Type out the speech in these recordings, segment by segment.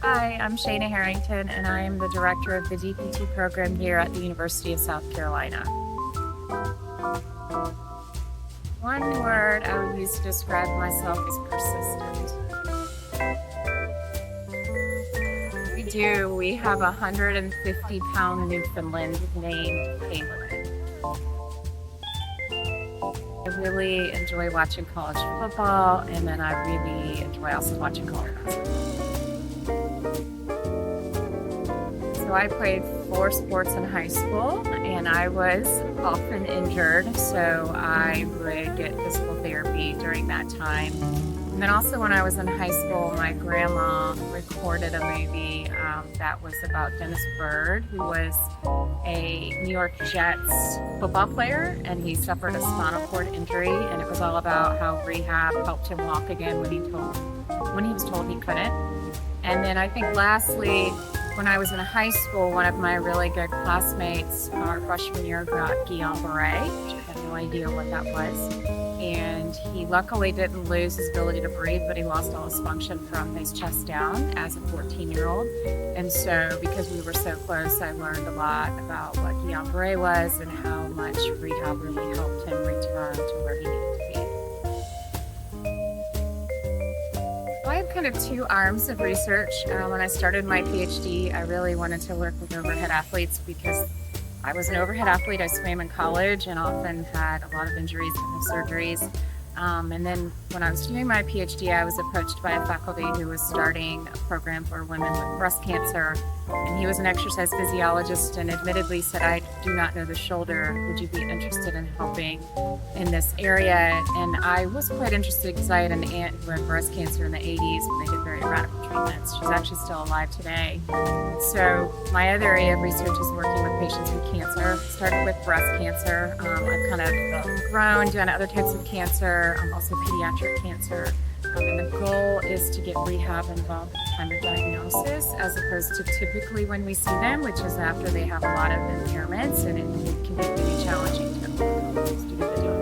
Hi, I'm Shana Harrington, and I am the director of the DPT program here at the University of South Carolina. One word I would use to describe myself is persistent. We have a 150-pound Newfoundland named Penguin. I really enjoy watching college football, and then I really enjoy also watching college basketball. So I played 4 sports in high school, and I was often injured, so I would get physical therapy during that time. And then also when I was in high school, my grandma recorded a movie that was about Dennis Byrd, who was a New York Jets football player, and he suffered a spinal cord injury, and it was all about how rehab helped him walk again when he was told he couldn't. And then I think lastly, when I was in high school, one of my really good classmates, our freshman year, got Guillain-Barré, which I had no idea what that was. And he luckily didn't lose his ability to breathe, but he lost all his function from his chest down as a 14-year-old. And so because we were so close, I learned a lot about what Guillain-Barré was and how much rehab really helped him return to where he needed to be. I have kind of 2 arms of research. When I started my PhD, I really wanted to work with overhead athletes because I was an overhead athlete. I swam in college and often had a lot of injuries and surgeries. And then when I was doing my PhD, I was approached by a faculty who was starting a program for women with breast cancer. And he was an exercise physiologist and admittedly said, "I do not know the shoulder. Would you be interested in helping in this area?" And I was quite interested because I had an aunt who had breast cancer in the 80s when they did very radical treatments. She's actually still alive today. So my other area of research is working with patients with cancer. Started with breast cancer. I've kind of grown doing other types of cancer, also pediatric cancer. And the goal is to get rehab involved at the time of diagnosis, as opposed to typically when we see them, which is after they have a lot of impairments, and it can be really challenging to do the job.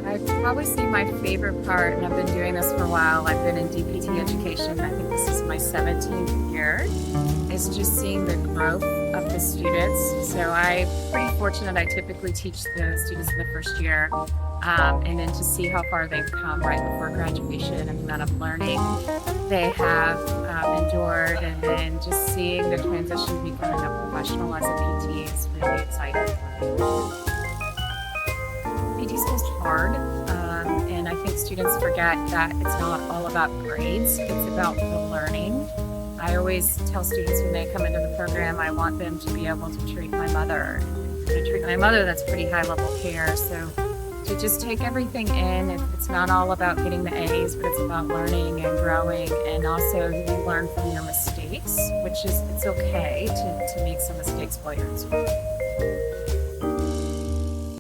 I've probably seen my favorite part, and I've been doing this for a while. I've been in DPT education. I think this is my 17th year. Is just seeing the growth of the students. So I'm pretty fortunate. I typically teach the students in the first year. And then to see how far they've come right before graduation and the amount of learning they have endured, and then just seeing the transition to becoming a professional as a PT is really exciting. PT school is hard, and I think students forget that it's not all about grades, it's about the learning. I always tell students when they come into the program, I want them to be able to treat my mother. To treat my mother, that's pretty high level care. So to just take everything in, it's not all about getting the A's, but it's about learning and growing, and also you learn from your mistakes, which is, it's okay to make some mistakes while you're in school.